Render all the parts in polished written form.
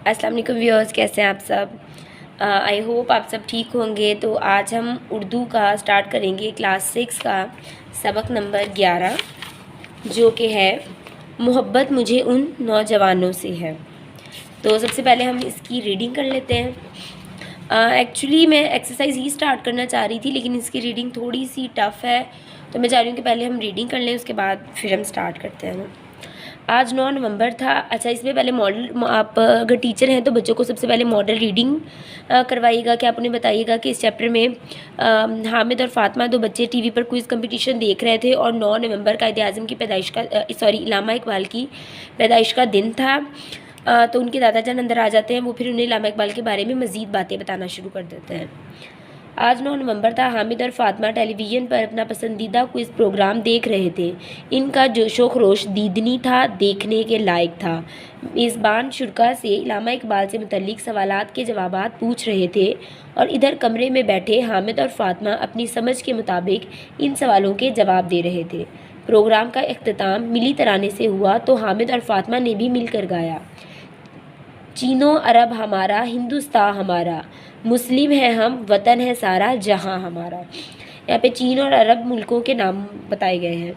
अस्सलाम वालेकुम व्यूअर्स, कैसे हैं आप सब। आई होप आप सब ठीक होंगे। तो आज हम उर्दू का स्टार्ट करेंगे क्लास 6 का सबक नंबर 11, जो कि है मोहब्बत मुझे उन नौजवानों से है। तो सबसे पहले हम इसकी रीडिंग कर लेते हैं। एक्चुअली मैं एक्सरसाइज ही स्टार्ट करना चाह रही थी, लेकिन इसकी रीडिंग थोड़ी सी टफ़ है, तो मैं चाह रही हूँ कि पहले हम रीडिंग कर लें, उसके बाद फिर हम स्टार्ट करते हैं। आज 9 नवंबर था। अच्छा, इसमें पहले मॉडल, आप अगर टीचर हैं तो बच्चों को सबसे पहले मॉडल रीडिंग करवाइएगा कि आप उन्हें बताइएगा कि इस चैप्टर में हामिद और फातिमा दो बच्चे टीवी पर क्विज़ कंपटीशन देख रहे थे और 9 नवंबर कायदे आज़म की पैदाइश का इलामा इकबाल की पैदाइश का दिन था। तो उनके दादा जान अंदर आ जाते हैं, वो फिर उन्हें इलामा इकबाल के बारे में मज़ीद बातें बताना शुरू कर देते हैं। आज 9 नवंबर था। हामिद और फातिमा टेलीविज़न पर अपना पसंदीदा क्विज़ प्रोग्राम देख रहे थे। इनका जोशो खरोश दीदनी था, देखने के लायक था। मेज़बान शुरा से इलामा इकबाल से मुतल्लिक सवालात के जवाबात पूछ रहे थे और इधर कमरे में बैठे हामिद और फातिमा अपनी समझ के मुताबिक इन सवालों के जवाब दे रहे थे। प्रोग्राम का इख्तिताम मिली तराने से हुआ तो हामिद और फातिमा ने भी मिलकर गाया। चीनो अरब हमारा, हिंदुस्तान हमारा, मुस्लिम है हम, वतन है सारा जहां हमारा। यहाँ पे चीन और अरब मुल्कों के नाम बताए गए हैं।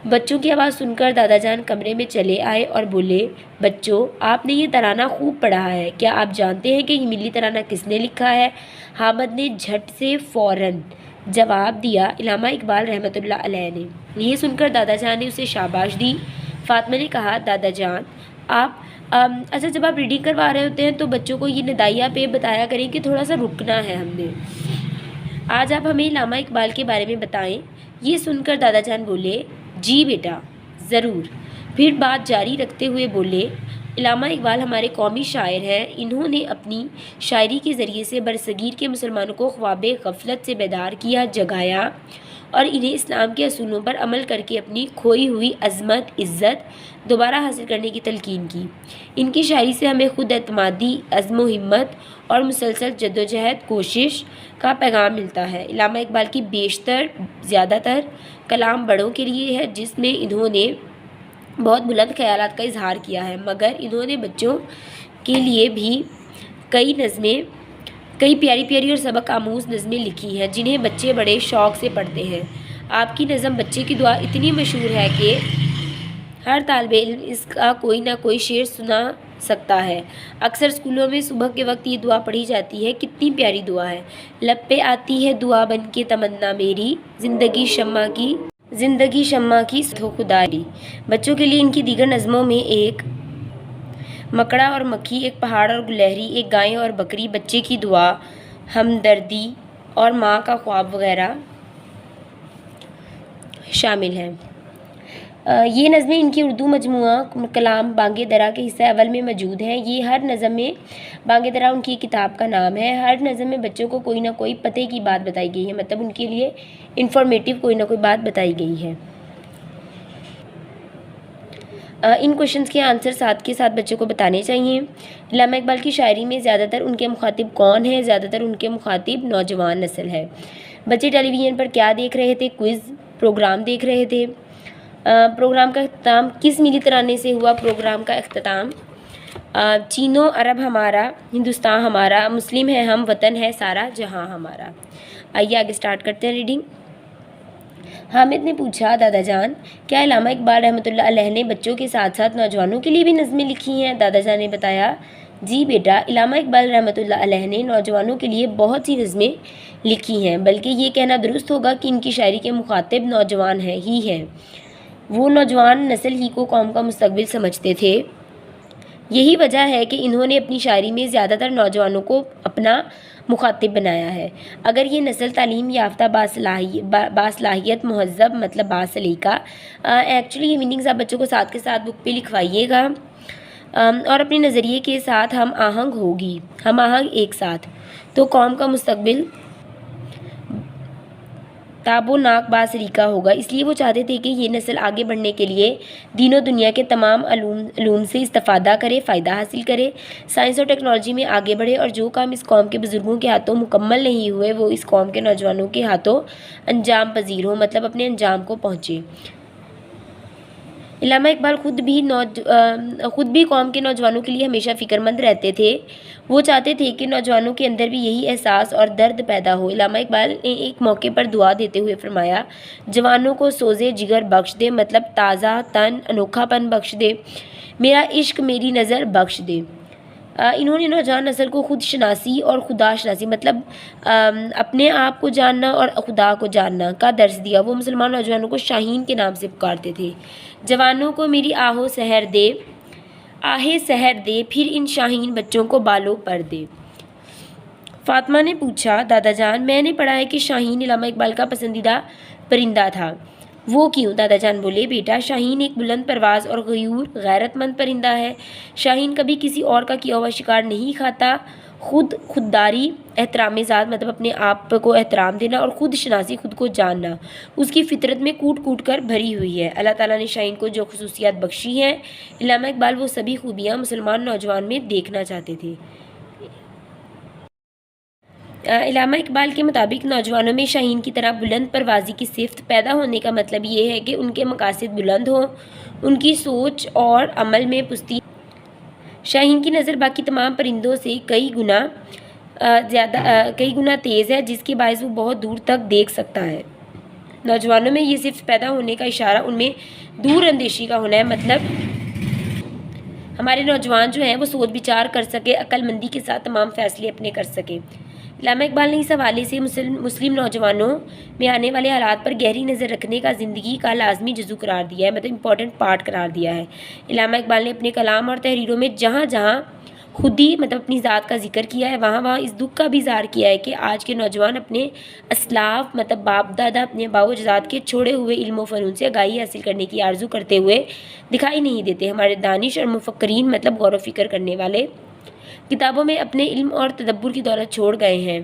बच्चों की आवाज़ सुनकर दादा जान कमरे में चले आए और बोले, बच्चों आपने ये तराना खूब पढ़ा है, क्या आप जानते हैं कि ये मिली तराना किसने लिखा है? हामिद ने झट से फ़ौरन जवाब दिया, इलामा इकबाल रहमतुल्लाह अलैह ने। ये सुनकर दादा जान ने उसे शाबाश दी। फातिमा ने कहा, दादा जान आप अच्छा, जब आप रीडिंग करवा रहे होते हैं तो बच्चों को ये निदाइया पे बताया करें कि थोड़ा सा रुकना है हमने। आज आप हमें इलामा इकबाल के बारे में बताएं। ये सुनकर दादा जान बोले, जी बेटा ज़रूर। फिर बात जारी रखते हुए बोले, इलामा इकबाल हमारे कौमी शायर हैं। इन्होंने अपनी शायरी के ज़रिए से बरसगीर के मुसलमानों को ख्वाब गफलत से बेदार किया, जगाया और इन्हें इस्लाम के असूलों पर अमल करके अपनी खोई हुई अज़मत इज़्ज़त दोबारा हासिल करने की तलकीन की। इनकी शायरी से हमें खुद एतमादी, अज़्म हिम्मत और मुसलसल जद्दोजहद कोशिश का पैगाम मिलता है। इलामा इकबाल की ज़्यादातर कलाम बड़ों के लिए है, जिसमें इन्होंने बहुत बुलंद ख़यालात का इजहार किया है, मगर इन्होंने बच्चों के लिए भी कई प्यारी प्यारी और सबक आमूज़ नज़में लिखी हैं, जिन्हें बच्चे बड़े शौक़ से पढ़ते हैं। आपकी नज़म बच्चे की दुआ इतनी मशहूर है कि हर तालिब इल्म इसका कोई ना कोई शेर सुना सकता है। अक्सर स्कूलों में सुबह के वक्त ये दुआ पढ़ी जाती है। कितनी प्यारी दुआ है। लब पे आती है दुआ बन के तमन्ना मेरी, ज़िंदगी शम्मा की तो खुदारी। बच्चों के लिए इनकी दीगर नज़मों में एक मकड़ा और मक्खी, एक पहाड़ और गुलहरी, एक गाय और बकरी, बच्चे की दुआ, हमदर्दी और माँ का ख्वाब वगैरह शामिल हैं। ये नज़में इनकी उर्दू मजमुआ कलाम बांगे दरा के हिस्सा अव्वल में मौजूद हैं। ये हर नज़म में, बांगे दरा उनकी किताब का नाम है, हर नज़म में बच्चों को कोई ना कोई पते की बात बताई गई है, मतलब उनके लिए इंफॉर्मेटिव कोई ना कोई बात बताई गई है। इन क्वेश्चंस के आंसर साथ के साथ बच्चों को बताने चाहिए। इलामा इकबाल की शायरी में ज़्यादातर उनके मुखातिब कौन हैं? ज़्यादातर उनके मुखातिब नौजवान नस्ल है। बच्चे टेलीविज़न पर क्या देख रहे थे? क्विज़ प्रोग्राम देख रहे थे। प्रोग्राम का इख्तिताम किस मिली तराने से हुआ? प्रोग्राम का इख्तिताम चीनो अरब हमारा, हिंदुस्तान हमारा, मुस्लिम है हम, वतन है सारा जहां हमारा। आइए आगे स्टार्ट करते हैं रीडिंग। हामिद ने पूछा, दादा जान क्या इलामा इकबाल रहमतुल्लाह अलैह ने बच्चों के साथ साथ नौजवानों के लिए भी नज़में लिखी हैं? दादा जान ने बताया, जी बेटा, इलामा इकबाल रहमतुल्लाह अलैह ने नौजवानों के लिए बहुत सी नज़में लिखी हैं, बल्कि ये कहना दुरुस्त होगा कि इनकी शायरी के मुखातिब नौजवान हैं। वो नौजवान नस्ल ही को कौम का मुस्तकबिल समझते थे। यही वजह है कि इन्होंने अपनी शायरी में ज़्यादातर नौजवानों को अपना मुखातिब बनाया है। अगर ये नस्ल तालीम याफ्ता बासलाहियत महज़ब, मतलब बासलीका, एक्चुअली ये मीनिंग्स आप बच्चों को साथ के साथ बुक पे लिखवाइएगा, और अपने नज़रिए के साथ हम आहंग एक साथ, तो कौम का मुस्तकबिल ताबोनाक बासरीका होगा। इसलिए वो चाहते थे कि ये नस्ल आगे बढ़ने के लिए दीनों दुनिया के तमाम अलूम से इस्तिफ़ादा करे, फ़ायदा हासिल करे, साइंस और टेक्नोलॉजी में आगे बढ़े, और जो काम इस कौम के बुज़ुर्गों के हाथों मुकम्मल नहीं हुए वो इस कौम के नौजवानों के हाथों अंजाम पजीर हो, मतलब अपने अंजाम को पहुँचे। علامہ اقبال خود بھی قوم کے نوجوانوں کے لیے ہمیشہ فکر مند رہتے تھے۔ وہ چاہتے تھے کہ نوجوانوں کے اندر بھی یہی احساس اور درد پیدا ہو۔ علامہ اقبال نے ایک موقع پر دعا دیتے ہوئے فرمایا، جوانوں کو سوزے جگر بخش دے، مطلب تازہ تن، انوکھا پن بخش دے، میرا عشق میری نظر بخش دے۔ انہوں نے نوجوان نسل کو خود شناسی اور خدا شناسی مطلب اپنے آپ کو جاننا اور خدا کو جاننا کا درس دیا۔ وہ مسلمان نوجوانوں کو شاہین کے نام سے پکارتے تھے۔ جوانوں کو میری آہے سحر دے، پھر ان شاہین بچوں کو بالوں پر دے۔ فاطمہ نے پوچھا، دادا جان میں نے پڑھا ہے کہ شاہین علامہ اقبال کا پسندیدہ پرندہ تھا، وہ کیوں؟ دادا جان بولے، بیٹا شاہین ایک بلند پرواز اور غیرت مند پرندہ ہے۔ شاہین کبھی کسی اور کا کیا ہوا شکار نہیں کھاتا۔ خودداری، احترام ذات مطلب اپنے آپ کو احترام دینا، اور خود شناسی خود کو جاننا اس کی فطرت میں کوٹ کوٹ کر بھری ہوئی ہے۔ اللہ تعالیٰ نے شاہین کو جو خصوصیات بخشی ہیں، علامہ اقبال وہ سبھی خوبیاں مسلمان نوجوان میں دیکھنا چاہتے تھے۔ علامہ اقبال کے مطابق نوجوانوں میں شاہین کی طرح بلند پروازی کی صفت پیدا ہونے کا مطلب یہ ہے کہ ان کے مقاصد بلند ہوں، ان کی سوچ اور عمل میں پستی۔ شاہین کی نظر باقی تمام پرندوں سے کئی گنا تیز ہے، جس کے باعث وہ بہت دور تک دیکھ سکتا ہے۔ نوجوانوں میں یہ صفت پیدا ہونے کا اشارہ ان میں دور اندیشی کا ہونا ہے، مطلب ہمارے نوجوان جو ہیں وہ سوچ بچار کر سکے، عقل مندی کے ساتھ تمام فیصلے اپنے کر سکے۔ علامہ اقبال نے اس حوالے سے مسلم نوجوانوں میں آنے والے حالات پر گہری نظر رکھنے کا زندگی کا لازمی جزو قرار دیا ہے، مطلب امپورٹنٹ پارٹ قرار دیا ہے۔ علامہ اقبال نے اپنے کلام اور تحریروں میں جہاں جہاں خودی مطلب اپنی ذات کا ذکر کیا ہے، وہاں وہاں اس دکھ کا بھی اظہار کیا ہے کہ آج کے نوجوان اپنے اسلاف مطلب باپ دادا اپنے آباء و اجداد کے چھوڑے ہوئے علم و فنون سے آگاہی حاصل کرنے کی آرزو کرتے ہوئے دکھائی نہیں دیتے۔ ہمارے دانش اور مفکرین مطلب غور و فکر کرنے والے کتابوں میں اپنے علم اور تدبر کی دولت چھوڑ گئے ہیں۔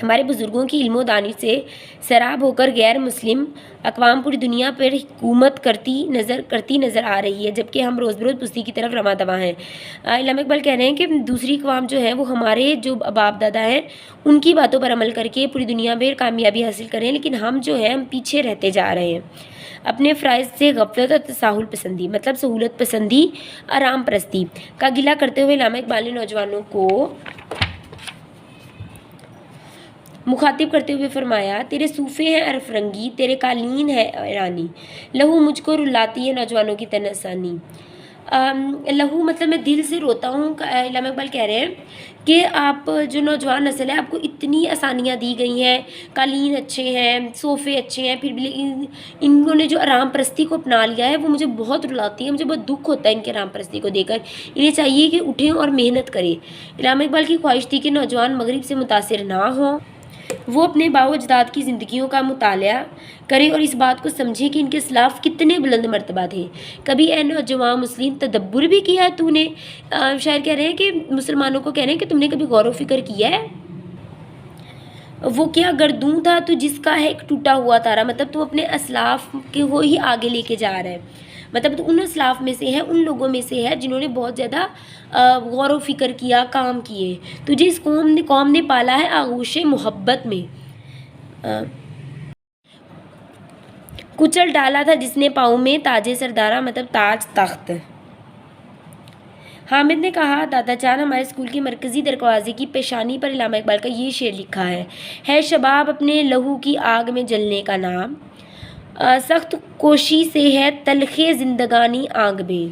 ہمارے بزرگوں کی علم و دانش سے سیراب ہو کر غیر مسلم اقوام پوری دنیا پر حکومت کرتی نظر آ رہی ہے، جبکہ ہم روز بروز پستی کی طرف رواں دواں ہیں۔ علامہ اقبال کہہ رہے ہیں کہ دوسری اقوام جو ہے وہ ہمارے جو باپ دادا ہیں ان کی باتوں پر عمل کر کے پوری دنیا میں کامیابی حاصل کریں، لیکن ہم جو ہیں ہم پیچھے رہتے جا رہے ہیں۔ اپنے فرائض سے غفلت اور تساہل پسندی مطلب سہولت پسندی، آرام پرستی کا گلہ کرتے ہوئے علامہ اقبال نے نوجوانوں کو مخاطب کرتے ہوئے فرمایا، تیرے صوفے ہیں عرف رنگی، تیرے قالین ہے ایرانی، لہو مجھ کو رلاتی ہے نوجوانوں کی تن آسانی۔ لہو مطلب میں دل سے روتا ہوں۔ علامہ اقبال کہہ رہے ہیں کہ آپ جو نوجوان نسل ہے، آپ کو اتنی آسانیاں دی گئی ہیں، قالین اچھے ہیں، صوفے اچھے ہیں، پھر بھی انہوں نے جو آرام پرستی کو اپنا لیا ہے وہ مجھے بہت رلاتی ہے، مجھے بہت دکھ ہوتا ہے ان کے آرام پرستی کو دیکھ کر۔ انہیں چاہیے کہ اٹھیں اور محنت کریں۔ علامہ اقبال کی خواہش تھی کہ نوجوان مغرب سے متاثر نہ ہوں، وہ اپنے آباء و اجداد کی زندگیوں کا مطالعہ کرے اور اس بات کو سمجھے کہ ان کے اسلاف کتنے بلند مرتبہ تھے۔ کبھی اے نوجوان مسلم تدبر بھی کیا ہے تو نے؟ شاعر کہہ رہے ہیں کہ مسلمانوں کو کہہ رہے ہیں کہ تم نے کبھی غور و فکر کیا ہے؟ وہ کیا گردوں تھا تو جس کا ہے ایک ٹوٹا ہوا تارا، مطلب تم اپنے اسلاف کے وہ ہی آگے لے کے جا رہا ہے، مطلب تو ان اسلاف میں سے ہے، ان لوگوں میں سے ہے جنہوں نے بہت زیادہ غور و فکر کیا، کام کیے۔ تجھے اس قوم نے پالا ہے آغوش محبت میں، کچل ڈالا تھا جس نے پاؤں میں تاج سردارا مطلب تاج تخت۔ حامد نے کہا، دادا جان ہمارے اسکول کے مرکزی دروازے کی پیشانی پر علامہ اقبال کا یہ شعر لکھا ہے شباب اپنے لہو کی آگ میں جلنے کا نام، سخت کوشی سے ہے تلخ زندگانی آگ میں۔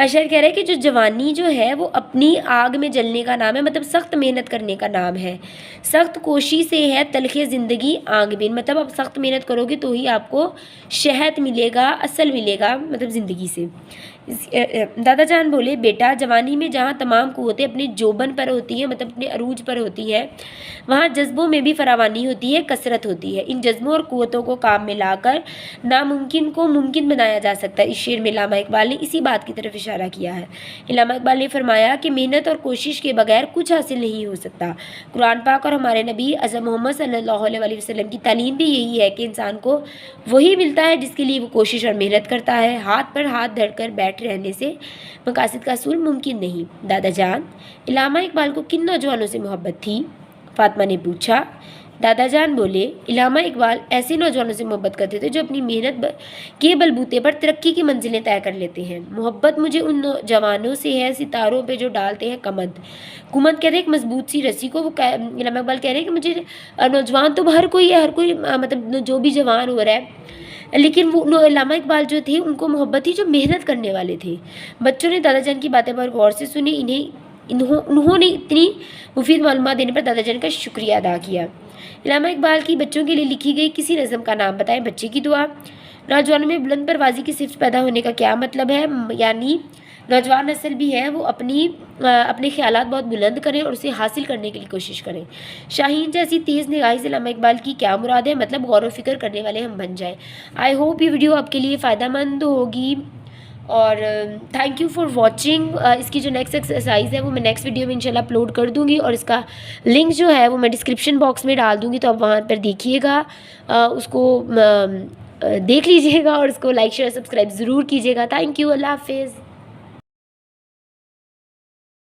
شاعر کہہ رہے ہیں کہ جو جوانی جو ہے وہ اپنی آگ میں جلنے کا نام ہے، مطلب سخت محنت کرنے کا نام ہے۔ سخت کوشی سے ہے تلخ زندگی آگ میں، مطلب آپ سخت محنت کرو گے تو ہی آپ کو شہد ملے گا، اصل ملے گا مطلب زندگی سے۔ دادا جان بولے، بیٹا جوانی میں جہاں تمام قوتیں اپنے جوبن پر ہوتی ہیں مطلب اپنے عروج پر ہوتی ہیں، وہاں جذبوں میں بھی فراوانی ہوتی ہے، کثرت ہوتی ہے۔ ان جذبوں اور قوتوں کو کام میں لا کر ناممکن کو ممکن بنایا جا سکتا ہے۔ اس شعر میں علامہ اقبال نے اسی بات کی طرف اشارہ کیا ہے۔ علامہ اقبال نے فرمایا کہ محنت اور کوشش کے بغیر کچھ حاصل نہیں ہو سکتا۔ قرآن پاک اور ہمارے نبی اعظم محمد صلی اللہ علیہ وسلم کی تعلیم بھی یہی ہے کہ انسان کو وہی ملتا ہے جس کے لیے وہ کوشش اور محنت کرتا ہے۔ ہاتھ پر ہاتھ دھر کر بیٹھ رہنے سے مقاصد کا حصول ممکن نہیں۔ دادا جان، علامہ اقبال کو کن نوجوانوں سے محبت تھی؟ فاطمہ نے پوچھا۔ दादा जान बोले, इलामा इकबाल ऐसे नौजवानों से मोहब्बत करते थे जो अपनी मेहनत के बलबूते पर तरक्की की मंजिलें तय कर लेते हैं। मोहब्बत मुझे उन जवानों से है सितारों पे जो डालते हैं कमद। कुमद कहते हैं एक मजबूत सी रस्सी को। इलामा इकबाल कह रहे हैं कि मुझे नौजवान तो हर कोई है, हर कोई मतलब जो भी जवान हो रहा है, लेकिन वो इलामा इकबाल जो थे उनको मोहब्बत थी जो मेहनत करने वाले थे। बच्चों ने दादा जान की बातें पर गौर से सुनी। उन्होंने इतनी मुफीद मालूमात देने पर दादा जान का शुक्रिया अदा किया। इलामा इकबाल की बच्चों के लिए लिखी गई किसी नज़म का नाम बताएं। बच्चे की दुआ। नौजवानों में बुलंद परवाज़ी की सिफ्त पैदा होने का क्या मतलब है? यानी नौजवान नस्ल भी है वो अपने ख्यालात बहुत बुलंद करें और उसे हासिल करने के लिए कोशिश करें। शाहीन जैसी तेज़ निगाही से इलामा इकबाल की क्या मुराद है? मतलब गौर व फिक्र करने वाले हम बन जाएं। आई होप ये वीडियो आपके लिए फ़ायदेमंद होगी और थैंक यू फॉर वॉचिंग। इसकी जो नेक्स्ट एक्सरसाइज है वो मैं नेक्स्ट वीडियो में इंशाल्लाह अपलोड कर दूंगी और इसका लिंक जो है वो मैं डिस्क्रिप्शन बॉक्स में डाल दूंगी, तो आप वहाँ पर देखिएगा, उसको देख लीजिएगा और उसको लाइक शेयर सब्सक्राइब ज़रूर कीजिएगा। थैंक यू, अल्लाह हाफिज़।